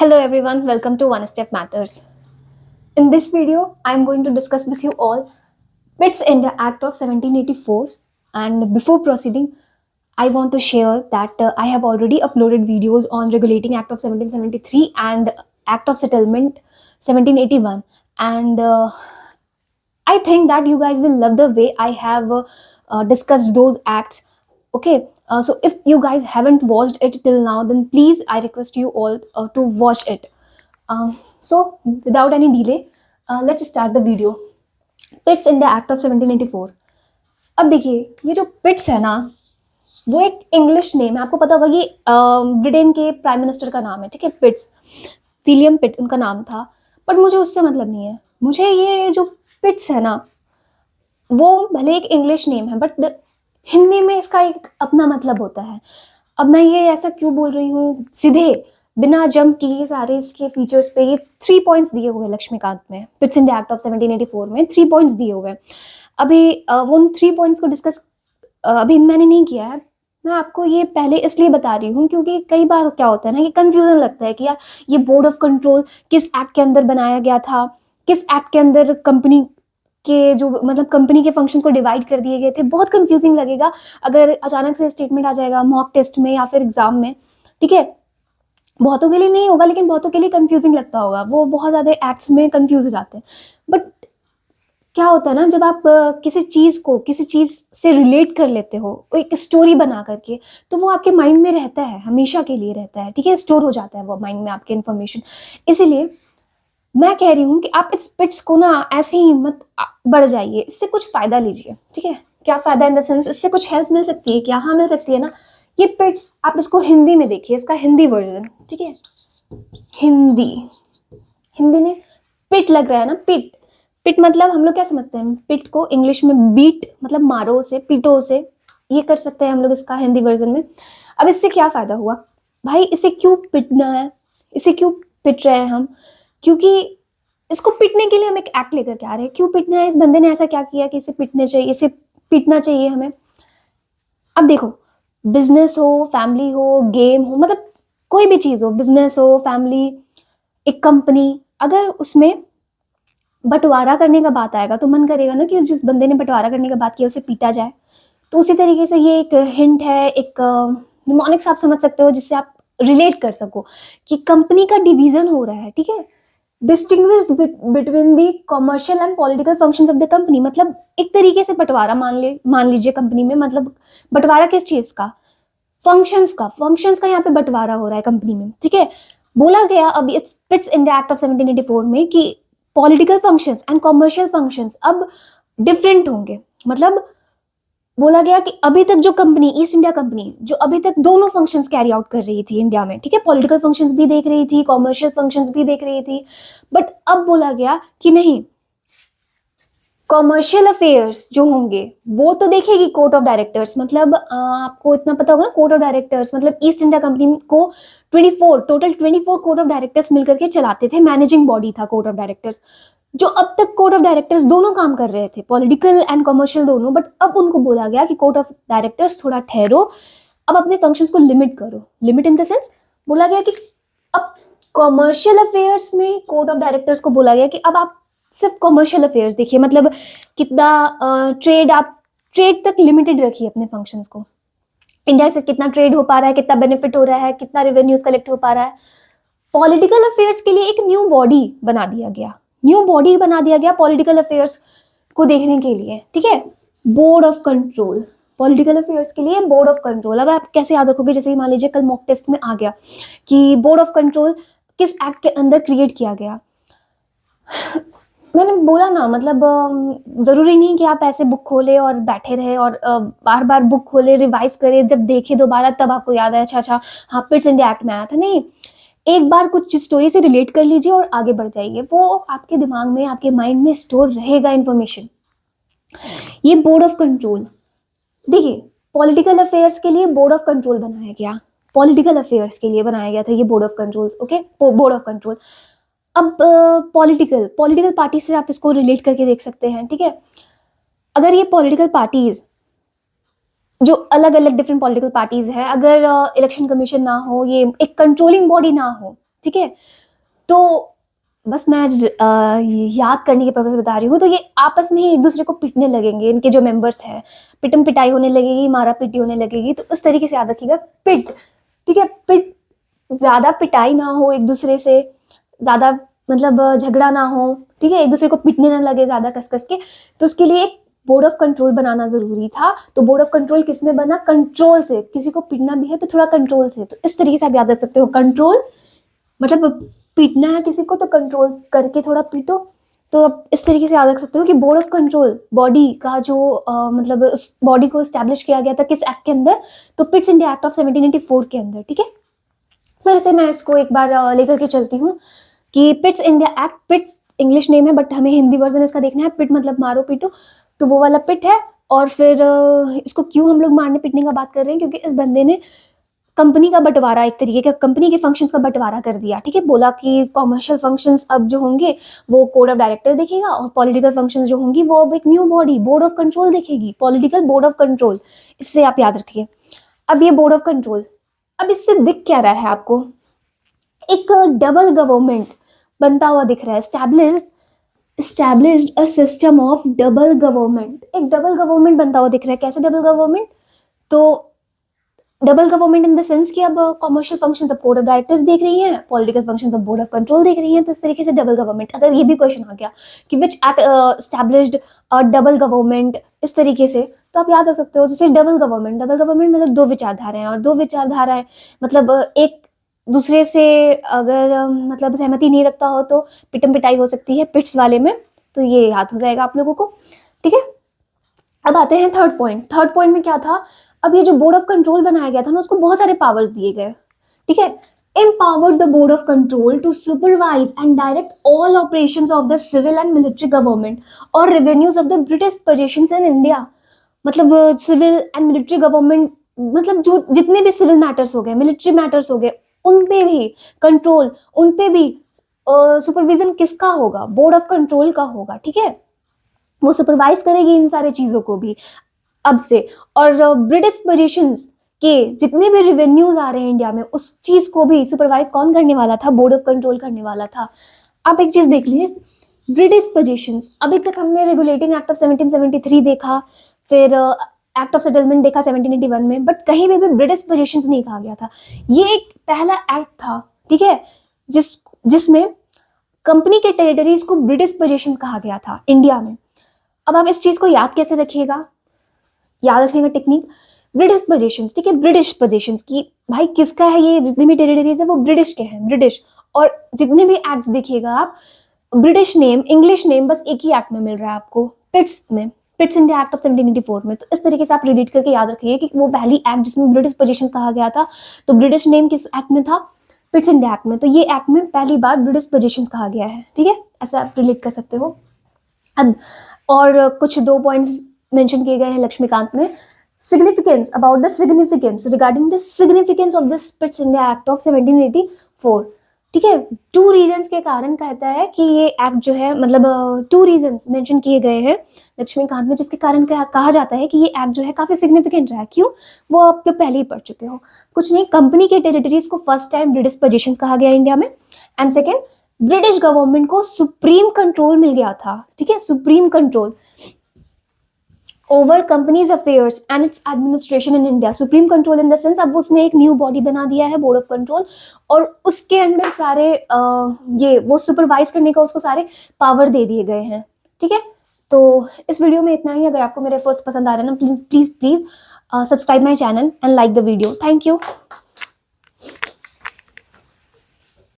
Hello everyone, welcome to One Step Matters. In this video, I am going to discuss with you all bits in the Act of 1784. And before proceeding, I want to share that I have already uploaded videos on Regulating Act of 1773 and Act of Settlement 1781. And I think that you guys will love the way I have discussed those acts. Okay, so if you guys haven't watched it till now, then please I request you all to watch it. So without any delay, let's start the video. Pitt's in the act of 1784। अब देखिए ये जो पिट्स है ना, वो एक English name है। आपको पता होगा कि ब्रिटेन के प्राइम मिनिस्टर का नाम है, ठीक है, पिट्स, विलियम पिट उनका नाम था। बट मुझे उससे मतलब नहीं है। मुझे ये जो पिट्स है ना, वो भले एक इंग्लिश नेम है बट हिंदी में इसका एक अपना मतलब होता है। अब मैं ये ऐसा क्यों बोल रही हूँ, सीधे बिना जंप किए सारे इसके फीचर्स पे ये 3 पॉइंट्स दिए हुए हैं लक्ष्मीकांत में, पिट्स इन द एक्ट ऑफ 1784 में 3 पॉइंट्स दिए हुए हैं। अभी वो उन 3 पॉइंट्स को डिस्कस अभी मैंने नहीं किया है। मैं आपको ये पहले इसलिए बता रही हूँ क्योंकि कई बार क्या होता है ना कि कंफ्यूजन लगता है कि यार ये बोर्ड ऑफ कंट्रोल किस एक्ट के अंदर बनाया गया था, किस एक्ट के अंदर कंपनी के जो मतलब कंपनी के फंक्शंस को डिवाइड कर दिए गए थे। बहुत कंफ्यूजिंग लगेगा अगर अचानक से स्टेटमेंट आ जाएगा मॉक टेस्ट में या फिर एग्जाम में, ठीक है। बहुतों के लिए नहीं होगा लेकिन बहुतों के लिए कंफ्यूजिंग लगता होगा, वो बहुत ज़्यादा एक्ट्स में कंफ्यूज हो जाते हैं। बट क्या होता है ना, जब आप किसी चीज़ को किसी चीज़ से रिलेट कर लेते हो एक स्टोरी बना करके, तो वो आपके माइंड में रहता है, हमेशा के लिए रहता है, ठीक है, स्टोर हो जाता है वो माइंड में आपके इन्फॉर्मेशन। इसीलिए मैं कह रही हूँ कि आप इस पिट्स को ना ऐसे ही मत बढ़ जाइए, इससे कुछ फ़ायदा लीजिए, ठीक है। क्या फ़ायदा इन द सेंस, इससे कुछ हेल्प मिल सकती है क्या? हाँ मिल सकती है ना। ये पिट्स आप इसको हिंदी में देखिए, इसका हिंदी वर्जन, ठीक है। हिंदी हिंदी में पिट लग रहा है ना, पिट। पिट मतलब हम लोग क्या समझते हैं, पिट को इंग्लिश में बीट मतलब मारो से, पीटो से, ये कर सकते हैं हम लोग इसका हिंदी वर्जन में। अब इससे क्या फ़ायदा हुआ भाई, इसे क्यों पिटना है, इसे क्यों पिट रहे हैं हम? क्योंकि इसको पिटने के लिए हम एक एक्ट लेकर के आ रहे हैं। क्यों पिटना है, इस बंदे ने ऐसा क्या किया कि इसे पिटने चाहिए, इसे पीटना चाहिए हमें? अब देखो, बिजनेस हो, फैमिली हो, गेम हो, मतलब कोई भी चीज़ हो, बिजनेस हो, फैमिली, एक कंपनी, अगर उसमें बंटवारा करने का बात आएगा तो मन करेगा ना कि जिस बंदे ने बंटवारा करने का बात किया उसे पीटा जाए। तो उसी तरीके से ये एक हिंट है, एक निमोनिक्स आप समझ सकते हो जिससे आप रिलेट कर सको कि कंपनी का डिवीजन हो रहा है, ठीक है। Distinguished between the commercial and political functions of the company, मतलब एक तरीके से बंटवारा मान लीजिए कंपनी में, मतलब बंटवारा किस चीज का, फंक्शंस का यहाँ पे बंटवारा हो रहा है कंपनी में, ठीक है। बोला गया अब it's fits in the act of 1784 में कि political functions and commercial functions अब डिफरेंट होंगे। मतलब बोला गया कि अभी तक जो कंपनी, ईस्ट इंडिया कंपनी, जो अभी तक दोनों फंक्शंस कैरी आउट कर रही थी इंडिया में, ठीक है, पॉलिटिकल फंक्शंस भी देख रही थी, कमर्शियल फंक्शंस भी देख रही थी, बट अब बोला गया कि नहीं, कॉमर्शियल अफेयर्स जो होंगे वो तो देखेगी कोर्ट ऑफ डायरेक्टर्स। मतलब आपको इतना पता होगा ना, कोर्ट ऑफ डायरेक्टर्स मतलब ईस्ट इंडिया कंपनी को 24 कोर्ट ऑफ डायरेक्टर्स मिलकर के चलाते थे, मैनेजिंग बॉडी था कोर्ट ऑफ डायरेक्टर्स। जो अब तक कोर्ट ऑफ डायरेक्टर्स दोनों काम कर रहे थे, पॉलिटिकल एंड कमर्शियल दोनों, बट अब उनको बोला गया कि कोर्ट ऑफ डायरेक्टर्स थोड़ा ठहरो, अब अपने फंक्शंस को लिमिट करो। लिमिट इन द सेंस बोला गया कि अब कमर्शियल अफेयर्स में कोर्ट ऑफ डायरेक्टर्स को बोला गया कि अब आप सिर्फ कमर्शियल अफेयर्स देखिए, मतलब कितना ट्रेड, आप ट्रेड तक लिमिटेड रखिए अपने फंक्शंस को। इंडिया से कितना ट्रेड हो पा रहा है, कितना बेनिफिट हो रहा है, कितना रेवेन्यूज कलेक्ट हो पा रहा है। पॉलिटिकल अफेयर्स के लिए एक न्यू बॉडी बना दिया गया, पॉलिटिकल अफेयर्स को देखने के लिए, ठीक है। Board of control, political affairs के लिए बोर्ड ऑफ कंट्रोल। अब आप कैसे याद रखोगे, जैसे मान लीजिए कल मॉक टेस्ट में आ गया कि बोर्ड ऑफ कंट्रोल किस एक्ट के अंदर क्रिएट किया गया। मैंने बोला ना, मतलब ज़रूरी नहीं कि आप ऐसे बुक खोले और बैठे रहे और बार बार बुक खोले, रिवाइज करे, जब देखे दोबारा तब आपको याद आया अच्छा हाँ पिट्स इंडिया एक्ट में आया था। नहीं, एक बार कुछ स्टोरी से रिलेट कर लीजिए और आगे बढ़ जाइए, वो आपके दिमाग में, आपके माइंड में स्टोर रहेगा इन्फॉर्मेशन। ये बोर्ड ऑफ कंट्रोल देखिए, पॉलिटिकल अफेयर्स के लिए बोर्ड ऑफ कंट्रोल बनाया गया, पॉलिटिकल अफेयर्स के लिए बनाया गया था ये board of controls, okay, board of control. अब पॉलिटिकल पार्टी से आप इसको रिलेट करके देख सकते हैं, ठीक है। अगर ये पॉलिटिकल पार्टीज जो अलग अलग डिफरेंट पॉलिटिकल पार्टीज है, अगर इलेक्शन कमीशन ना हो, ये एक कंट्रोलिंग बॉडी ना हो, ठीक है। तो बस मैं याद करने के पर्पज से बता रही हूँ। तो ये आपस में ही एक दूसरे को पिटने लगेंगे, इनके जो मेंबर्स हैं, पिटम पिटाई होने लगेगी, मारा पीटी होने लगेगी। तो उस तरीके से याद रखिएगा, पिट, ठीक है, पिट, ज्यादा पिटाई ना हो एक दूसरे से, ज्यादा मतलब झगड़ा ना हो, ठीक है, एक दूसरे को पिटने ना लगे ज्यादा कस कस के। तो उसके लिए एक बोर्ड ऑफ कंट्रोल बनाना जरूरी था। तो बोर्ड ऑफ कंट्रोल किसने बना? कंट्रोल से। किसी को पिटना भी है तो थोड़ा कंट्रोल से। तो इस तरीके से आप याद रख सकते हो, कंट्रोल मतलब पीटना है किसी को तो कंट्रोल करके थोड़ा पीटो। तो आप इस तरीके से याद रख सकते हो कि बोर्ड ऑफ कंट्रोल बॉडी का जो मतलब उस बॉडी को स्टैब्लिश किया गया था किस एक्ट के अंदर? तो पिट्स इंडिया एक्ट ऑफ 1784 के अंदर, ठीक है। फिर से मैं इसको एक बार लेकर के चलती हूँ कि पिट्स इंडिया एक्ट, पिट इंग्लिश नेम है बट हमें हिंदी वर्जन इसका देखना है। पिट मतलब मारो पीटो, तो वो वाला पिट है। और फिर इसको क्यों हम लोग मारने पीटने का बात कर रहे हैं? क्योंकि इस बंदे ने कंपनी का बंटवारा, एक तरीके का कंपनी के फंक्शंस का बंटवारा कर दिया, ठीक है। बोला कि कॉमर्शियल फंक्शंस अब जो होंगे वो कोड ऑफ डायरेक्टर देखेगा, और पॉलिटिकल फंक्शंस जो होंगी वो अब एक new body board of control देखेगी, पॉलिटिकल बोर्ड ऑफ कंट्रोल। इससे आप याद रखिए। अब ये बोर्ड ऑफ कंट्रोल, अब इससे दिख क्या रहा है आपको? एक डबल गवर्नमेंट बनता हुआ दिख रहा है, established a system of double government. एक डबल गवर्नमेंट बनता हुआ दिख रहा है। कैसे डबल गवर्नमेंट? तो double government in the sense कि अब कॉमर्शियल फंक्शंस अब कोड ऑफ डायरेक्टर्स देख रही हैं, पॉलिटिकल फंक्शंस अब बोर्ड ऑफ कंट्रोल देख रही हैं। तो इस तरीके से डबल गवर्नमेंट, अगर ये भी क्वेश्चन आ गया कि which act established double government, इस तरीके से, तो आप याद रख सकते हो जैसे डबल गवर्नमेंट। डबल गवर्नमेंट मतलब दो विचारधाराएं, और दो विचारधाराएं मतलब एक दूसरे से अगर मतलब सहमति नहीं रखता हो तो पिटम पिटाई हो सकती है पिट्स वाले में। तो ये याद हो जाएगा आप लोगों को, ठीक है। अब आते हैं थर्ड पॉइंट। थर्ड पॉइंट में क्या था? अब ये जो बोर्ड ऑफ कंट्रोल बनाया गया था ना, उसको बहुत सारे पावर्स दिए गए, ठीक है। empowered the board of control to supervise and direct all operations of the civil and military government or revenues of the British possessions in India। मतलब सिविल एंड मिलिट्री गवर्नमेंट, मतलब जो जितने भी सिविल मैटर्स हो गए, military matters हो गए, उन पे भी कंट्रोल, उन पे भी सुपरविजन किसका होगा? बोर्ड ऑफ कंट्रोल का होगा, ठीक है। वो सुपरवाइज करेगी इन सारे चीजों को भी अब से। और ब्रिटिश पोजीशंस के जितने भी रेवेन्यूज आ रहे हैं इंडिया में, उस चीज को भी सुपरवाइज कौन करने वाला था? बोर्ड ऑफ कंट्रोल करने वाला था। आप एक चीज देख लीजिए, ब्रिटिश पोजीशंस। अभी तक हमने रेगुलेटिंग एक्ट ऑफ 1773 देखा, फिर एक्ट ऑफ सेटलमेंट देखा 1781 में, बट कहीं पे भी ब्रिटिश पोजीशंस नहीं कहा गया था। ये एक पहला एक्ट था, ठीक है, जिसमें कंपनी के टेरिटरीज को ब्रिटिश पोजीशंस कहा गया था इंडिया में। अब आप इस चीज को याद कैसे रखिएगा? याद रखने का टेक्निक, ब्रिटिश पोजीशंस, ठीक है, ब्रिटिश पोजीशंस की भाई किसका है? ये जितने भी टेरिटरीज है वो ब्रिटिश के हैं, ब्रिटिश। और जितने भी एक्ट्स देखिएगा आप, ब्रिटिश नेम, इंग्लिश नेम बस एक ही एक्ट में मिल रहा है आपको, पिट्स में, पिट्स इंडिया एक्ट ऑफ 1784 में। तो इस तरीके से आप रिलेट करके याद रखिए कि वो पहली एक्ट जिसमें ब्रिटिश पोजीशन कहा गया था, तो ब्रिटिश नेम किस एक्ट में था? पिट्स इंडिया एक्ट में। तो ये एक्ट में पहली बार ब्रिटिश पोजीशन कहा गया है, ठीक है, ऐसा आप रिलेट कर सकते हो। अब और कुछ दो पॉइंट्स मेंशन किए गए हैं लक्ष्मीकांत में। Significance, about the significance, regarding the significance of this Pitt's India act of 1784, ठीक है। टू रीजंस के कारण कहता है कि ये एक्ट जो है, मतलब टू रीजंस मेंशन किए गए हैं लक्ष्मीकांत में, जिसके कारण कहा जाता है कि ये एक्ट जो है काफी सिग्निफिकेंट रहा है। क्यों? वो आप लोग पहले ही पढ़ चुके हो। कुछ नहीं, कंपनी के टेरिटरीज को फर्स्ट टाइम ब्रिटिश पोजीशंस कहा गया इंडिया में, एंड सेकेंड, ब्रिटिश गवर्नमेंट को सुप्रीम कंट्रोल मिल गया था, ठीक है, supreme control over companies affairs and it's administration in India. Supreme control in the sense अब उसने एक न्यू बॉडी बना दिया है, बोर्ड ऑफ कंट्रोल, और उसके अंदर सारे ये वो सुपरवाइज करने का उसको सारे पावर दे दिए गए हैं, ठीक है। तो इस वीडियो में इतना ही। अगर आपको मेरे एफर्ट्स पसंद आ रहे हैं ना, please please please subscribe my channel and like the video. Thank you.